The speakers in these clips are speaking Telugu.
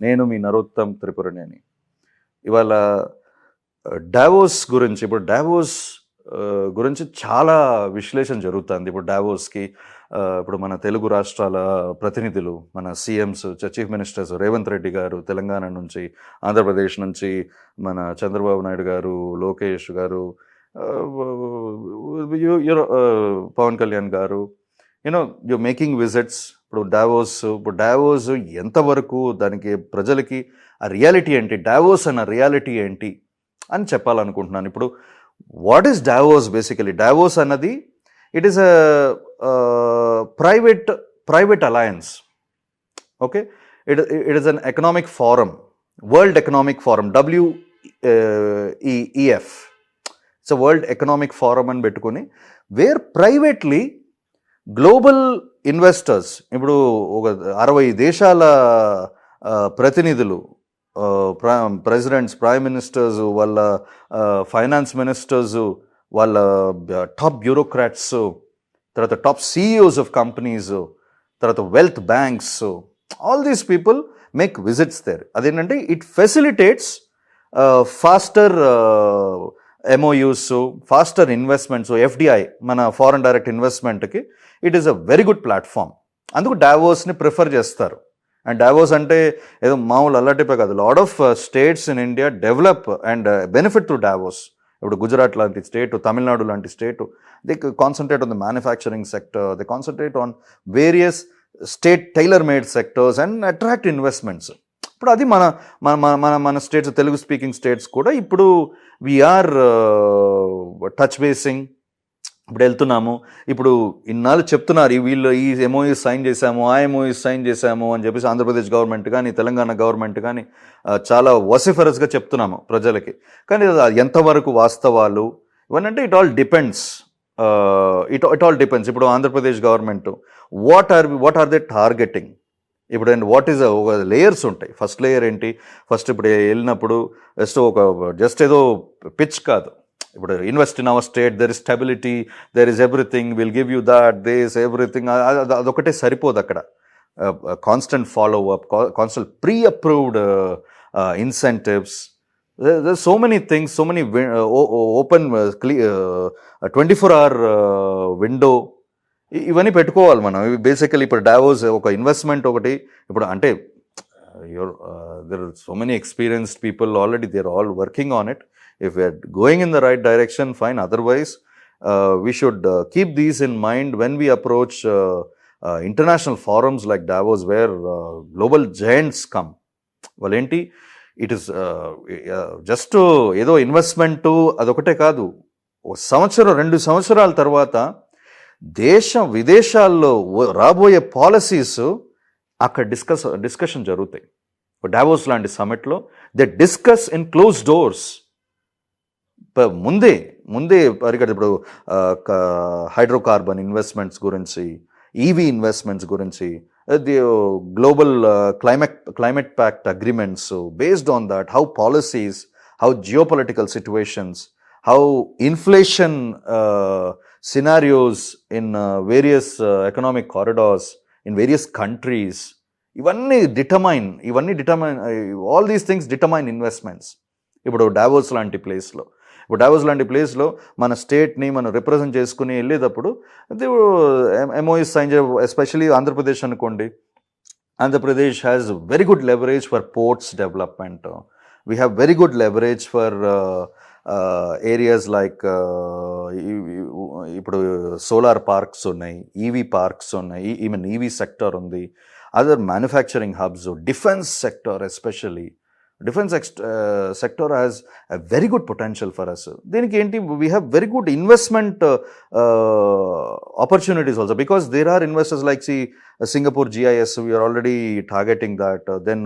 నేను మీ నరోత్తమ్ త్రిపురనేని. ఇవాళ డావోస్ గురించి, ఇప్పుడు డావోస్ గురించి చాలా విశ్లేషణ జరుగుతుంది. ఇప్పుడు డావోస్కి ఇప్పుడు మన తెలుగు రాష్ట్రాల ప్రతినిధులు, మన CMs, chief ministers, Revanth Reddy గారు తెలంగాణ నుంచి, ఆంధ్రప్రదేశ్ నుంచి మన చంద్రబాబు నాయుడు గారు, లోకేష్ గారు, పవన్ కళ్యాణ్ గారు, యు మేకింగ్ విజిట్స్. ఇప్పుడు డావోస్ ఎంతవరకు దానికి ప్రజలకి ఆ రియాలిటీ ఏంటి, డావోస్ అన్న రియాలిటీ ఏంటి అని చెప్పాలనుకుంటున్నాను. ఇప్పుడు what is Davos? Basically Davos అన్నది it is a private alliance. Okay, it is an economic forum, world economic forum, WEF. It's a world economic forum అని పెట్టుకుని, వేర్ ప్రైవేట్లీ గ్లోబల్ ఇన్వెస్టర్స్, ఇప్పుడు ఒక 60 దేశాల ప్రతినిధులు, ప్రెసిడెంట్స్, ప్రైమ్ మినిస్టర్స్, వాళ్ళ ఫైనాన్స్ మినిస్టర్స్, వాళ్ళ టాప్ బ్యూరోక్రాట్స్, తర్వాత టాప్ CEOs ఆఫ్ కంపెనీస్, తర్వాత wealth banks, all these people make visits there. అదేంటంటే it facilitates faster MOUs, faster investments, FDI, మన ఫారెన్ డైరెక్ట్ ఇన్వెస్ట్మెంట్కి it is a very good platform. అందుకు డావోస్ని ప్రిఫర్ చేస్తారు. అండ్ డావోస్ అంటే ఏదో మామూలు అల్లటిపే కాదు, lot of states in India develop and benefit through Davos. ఇప్పుడు గుజరాత్ లాంటి స్టేట్, తమిళనాడు లాంటి state, they concentrate on the manufacturing sector, they concentrate on various state tailor made sectors and attract investments. ఇప్పుడు అది మన మన మన స్టేట్స్, తెలుగు స్పీకింగ్ స్టేట్స్ కూడా ఇప్పుడు వీఆర్ టచ్ బేసింగ్. ఇప్పుడు వెళ్తున్నాము. ఇప్పుడు ఇన్నాళ్ళు చెప్తున్నారు, వీళ్ళు ఈ MOU సైన్ చేశాము, ఆ MOU సైన్ చేశాము అని చెప్పేసి ఆంధ్రప్రదేశ్ గవర్నమెంట్ కానీ, తెలంగాణ గవర్నమెంట్ కానీ చాలా వసిఫరస్గా చెప్తున్నాము ప్రజలకి. కానీ ఎంతవరకు వాస్తవాలు ఇవన్నీ it all depends. It all depends. ఇప్పుడు Andhra Pradesh government what are they targeting? ఇప్పుడు అండ్ వాట్ ఈజ్ ఒక లేయర్స్ ఉంటాయి. ఫస్ట్ లేయర్ ఏంటి? ఫస్ట్ ఇప్పుడు వెళ్ళినప్పుడు జస్ట్ ఏదో పిచ్ కాదు. ఇప్పుడు invest in our state, there is stability, there is everything, will give you that, this, everything. అదొకటే సరిపోదు అక్కడ. Constant follow up, constant pre approved incentives, so many things, so many open 24-hour window, ఇవన్నీ పెట్టుకోవాలి మనం. బేసికలీ ఇప్పుడు డావోస్ ఒక ఇన్వెస్ట్మెంట్ ఒకటి. ఇప్పుడు అంటే there are so many experienced people already, they are all working on it. If we are going in the right direction, fine. Otherwise, we should keep these in mind when we approach international forums like Davos, where global giants come. Well, enti, it is just ఏదో ఇన్వెస్ట్మెంట్ అదొకటే కాదు. సంవత్సరం 2 సంవత్సరాల తర్వాత విదేశాల్లో రాబోయే పాలసీస్ అక్కడ డిస్కషన్ జరుగుతాయి. డావోస్ లాంటి సమిట్లో they discuss in close doors. ముందే పరిగెడు. ఇప్పుడు హైడ్రోకార్బన్ ఇన్వెస్ట్మెంట్స్ గురించి, EV ఇన్వెస్ట్మెంట్స్ గురించి, the global climate pact agreements, based on that how policies, how geopolitical situations, how inflation scenarios in various economic corridors in various countries, ఇవన్నీ determine all these things determine investments. ఇప్పుడు డావోస్ లాంటి ప్లేస్లో మన స్టేట్ని మనం రిప్రజెంట్ చేసుకుని వెళ్ళేటప్పుడు MOU సైన్ ఎస్పెషలీ ఆంధ్రప్రదేశ్ అనుకోండి. Andhra Pradesh has very good leverage for ports development. We have very good leverage for areas like ఇప్పుడు సోలార్ పార్క్స్ ఉన్నాయి, EV పార్క్స్ ఉన్నాయి, ఈవెన్ EV సెక్టర్ ఉంది, other manufacturing hubs, defence sector especially. Defense sector has a very good potential for us. దీనికి ఏంటి, we have very good investment opportunities also, because there are investors like Singapore GIS, we are already targeting that. Then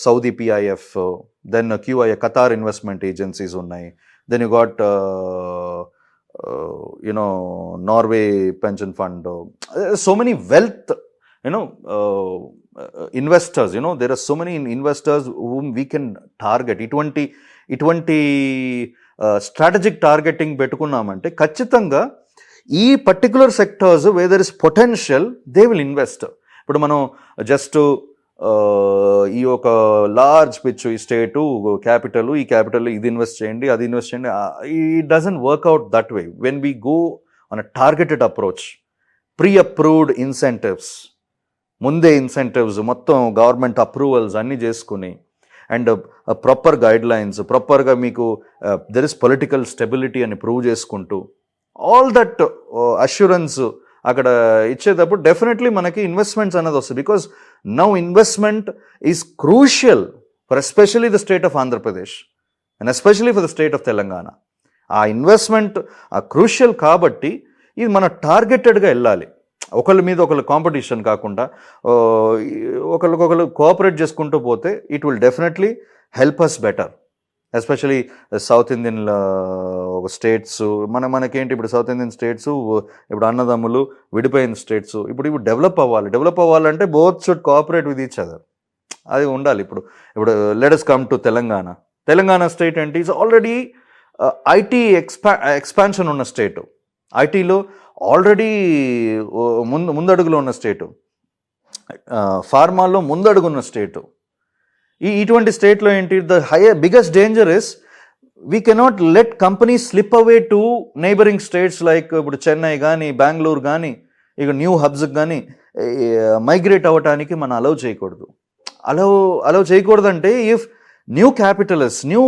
Saudi PIF, then QIA, Qatar investment agencies ఉన్నాయి. Then you got Norway pension fund. So many wealth, investors, there are so many investors whom we can target. ఇటువంటి స్ట్రాటజిక్ టార్గెటింగ్ పెట్టుకున్నామంటే ఖచ్చితంగా ఈ particular sectors where there is potential, they will invest. ఇప్పుడు మనం జస్ట్ ఈ ఒక లార్జ్ పిచ్, ఈ స్టేటు క్యాపిటల్, ఈ క్యాపిటల్ ఇది ఇన్వెస్ట్ చేయండి, అది ఇన్వెస్ట్ చేయండి. ఈ doesn't work out that way. When we go on a targeted approach, pre approved incentives, ముందే ఇన్సెంటివ్స్ మొత్తం గవర్నమెంట్ అప్రూవల్స్ అన్నీ చేసుకుని, అండ్ ప్రాపర్ గైడ్ లైన్స్, ప్రాపర్గా మీకు దెర్ ఇస్ పొలిటికల్ స్టెబిలిటీ అని ప్రూవ్ చేసుకుంటూ, ఆల్ దట్ అష్యూరెన్స్ అక్కడ ఇచ్చేటప్పుడు డెఫినెట్లీ మనకి ఇన్వెస్ట్మెంట్స్ అనేది వస్తుంది. Because now investment is crucial for especially the state of Andhra Pradesh and especially for the state of Telangana. ఆ ఇన్వెస్ట్మెంట్ క్రూషియల్ కాబట్టి ఇది మన టార్గెటెడ్గా వెళ్ళాలి. ఒకళ్ళ మీద ఒకళ్ళు కాంపిటీషన్ కాకుండా ఒకరికొకరు కోఆపరేట్ చేసుకుంటూ పోతే it will definitely help us better. Especially South Indian ఒక స్టేట్స్, మనకేంటి ఇప్పుడు సౌత్ ఇండియన్ స్టేట్స్ ఇప్పుడు అన్నదమ్ములు, విడిపోయిన స్టేట్స్ ఇప్పుడు డెవలప్ అవ్వాలంటే both should cooperate with each other. అది ఉండాలి. ఇప్పుడు let us come to Telangana state ఏంటి, ఈజ్ ఆల్రెడీ ఐటీ ఎక్స్పాన్షన్ ఉన్న స్టేటు, ఐటీలో ఆల్రెడీ ముందడుగులో ఉన్న స్టేటు, ఫార్మాలో ముందడుగున్న స్టేటు. ఇటువంటి స్టేట్లో ఏంటి, the biggest danger is we cannot let companies slip away to neighbouring states like ఇప్పుడు చెన్నై కానీ, బెంగళూరు కానీ, ఇక న్యూ హబ్స్కి కానీ మైగ్రేట్ అవ్వటానికి మనం అలౌ చేయకూడదు. అలౌ చేయకూడదంటే if new capitalist, new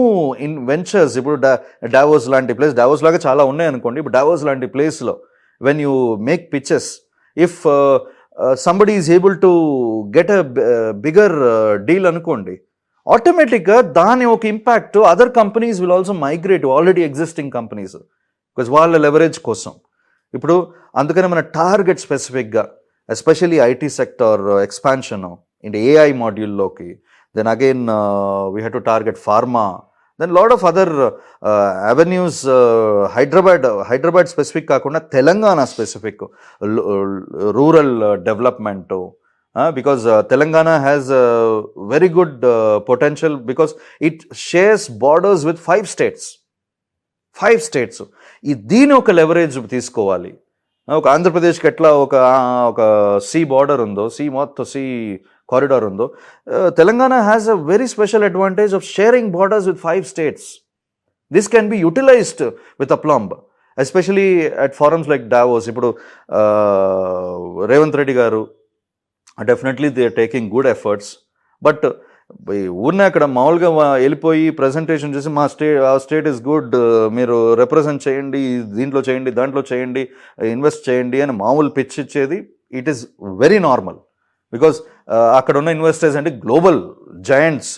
ventures, ఇప్పుడు డావోస్ లాంటి ప్లేస్, డావోస్ లాగా చాలా ఉన్నాయి అనుకోండి, ఇప్పుడు డావోస్ లాంటి ప్లేస్లో when you make pitches, if somebody is able to get a bigger deal అనుకోండి, ఆటోమేటిక్గా దాని ఒక impact other companies will also migrate already existing companies, because వాళ్ళ లెవరేజ్ కోసం. ఇప్పుడు అందుకని మన టార్గెట్ స్పెసిఫిక్గా especially IT sector expansion into AI మాడ్యూల్లోకి, then again we have to target pharma, then lot of other avenues. Hyderabad specific కాకుండా Telangana specific rural development, because Telangana has very good potential because it shares borders with 5 states. దీని ఒక లెవరేజ్ తీసుకోవాలి. ఒక ఆంధ్రప్రదేశ్కి ఎట్లా ఒక సీ బార్డర్ ఉందో, సీ కారిడార్ ఉందో, Telangana has a very special advantage of sharing borders with 5 states. This can be utilized with aplomb, especially at forums like Davos. ఇప్పుడు Revanth Reddy garu definitely they are taking good efforts, but ఊరినే అక్కడ మామూలుగా వెళ్ళిపోయి ప్రజెంటేషన్ చేసి ఆ స్టేట్ ఇస్ గుడ్, మీరు రిప్రజెంట్ చేయండి, దీంట్లో చేయండి, దాంట్లో చేయండి, ఇన్వెస్ట్ చేయండి అని మామూలు పిచ్ ఇచ్చేది it is very normal. Because అక్కడ ఉన్న ఇన్వెస్టర్స్ అంటే గ్లోబల్ జయంట్స్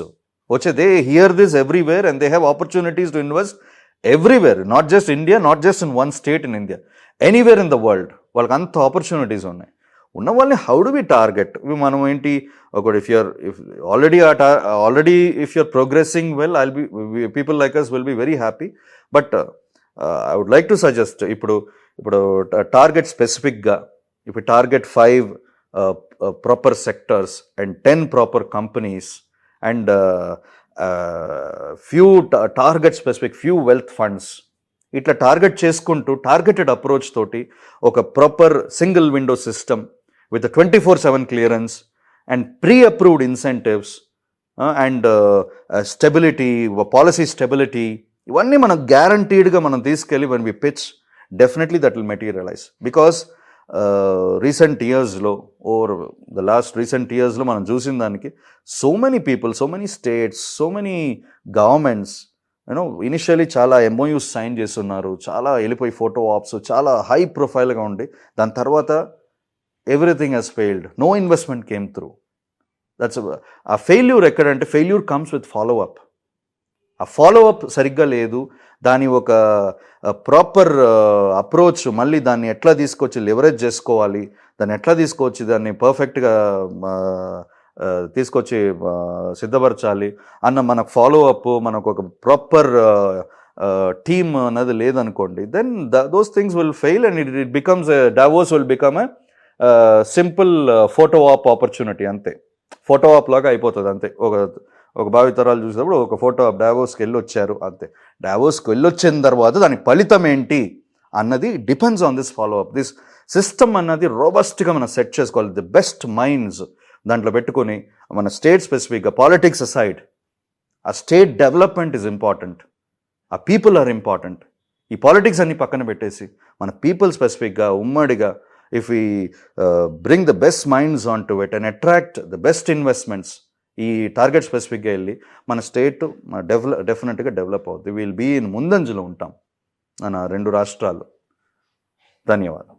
వచ్చే, they here this everywhere and they have opportunities to invest everywhere, not just India, not just in one state in India, anywhere in the world. వాళ్ళకి అంత ఆపర్చునిటీస్ ఉన్నాయి. ఉన్న వాళ్ళని హౌ డు వి టార్గెట్? మనం ఏంటి, ఒకటి if you're progressing well, people like us will be very happy. But I would like to suggest, ఇప్పుడు టార్గెట్ స్పెసిఫిక్గా, ఇప్పుడు target 5 proper sectors and 10 proper companies and few target specific, few wealth funds. ఇట్లా టార్గెట్ చేసుకుంటూ టార్గెటెడ్ అప్రోచ్ తోటి ఒక proper single window system with 24/7 clearance and pre approved incentives and stability, policy stability, ఇవన్నీ మనం గ్యారంటీడ్గా మనం తీసుకెళ్ళి when we pitch, definitely that will materialize. Because recent ఇయర్స్లో రీసెంట్ ఇయర్స్లో మనం చూసిన దానికి so many people, so many states, so many governments initially చాలా ఎంఓయూస్ సైన్ చేస్తున్నారు, చాలా వెళ్ళిపోయి ఫోటో ఆప్స్ చాలా హై ప్రొఫైల్గా ఉండి, దాని తర్వాత everything has failed, no investment came through. That's a failure. ఎక్కడంటే ఫెయిల్యూర్ కమ్స్ విత్ ఫాలోఅప్. ఆ ఫాలోఅప్ సరిగ్గా లేదు, దాని ఒక ప్రాపర్ అప్రోచ్, మళ్ళీ దాన్ని ఎట్లా తీసుకొచ్చి లెవరేజ్ చేసుకోవాలి, దాన్ని ఎట్లా తీసుకొచ్చి దాన్ని పర్ఫెక్ట్గా తీసుకొచ్చి సిద్ధపరచాలి అన్న మనకు ఫాలోఅప్, మనకు ఒక ప్రాపర్ టీమ్ అన్నది లేదనుకోండి, then those things will fail and it becomes Davos will become a simple photo op opportunity. అంతే, ఫోటో ఆప్ లాగా అయిపోతుంది అంతే. ఒక భావితరాలు చూసినప్పుడు ఒక ఫోటో డావోస్కి వెళ్ళొచ్చారు అంతే. డావోస్కి వెళ్ళొచ్చిన తర్వాత దాని ఫలితం ఏంటి అన్నది depends on this follow up. This system అన్నది రోబస్ట్గా మనం సెట్ చేసుకోవాలి. ది బెస్ట్ మైండ్స్ దాంట్లో పెట్టుకొని మన స్టేట్ స్పెసిఫిక్గా పాలిటిక్స్ అసైడ్, ఆ స్టేట్ డెవలప్మెంట్ ఈజ్ ఇంపార్టెంట్, ఆ పీపుల్ ఆర్ ఇంపార్టెంట్. ఈ పాలిటిక్స్ అన్ని పక్కన పెట్టేసి మన పీపుల్ స్పెసిఫిక్గా ఉమ్మడిగా ఇఫ్ ఈ bring the best minds on to it and attract the best investments, ఈ టార్గెట్ స్పెసిఫిక్గా వెళ్ళి మన స్టేట్ డెఫినెట్గా డెవలప్ అవుతుంది. వీల్ బీ ఇన్ ముందంజలో ఉంటాం మన 2 రాష్ట్రాలు. ధన్యవాదాలు.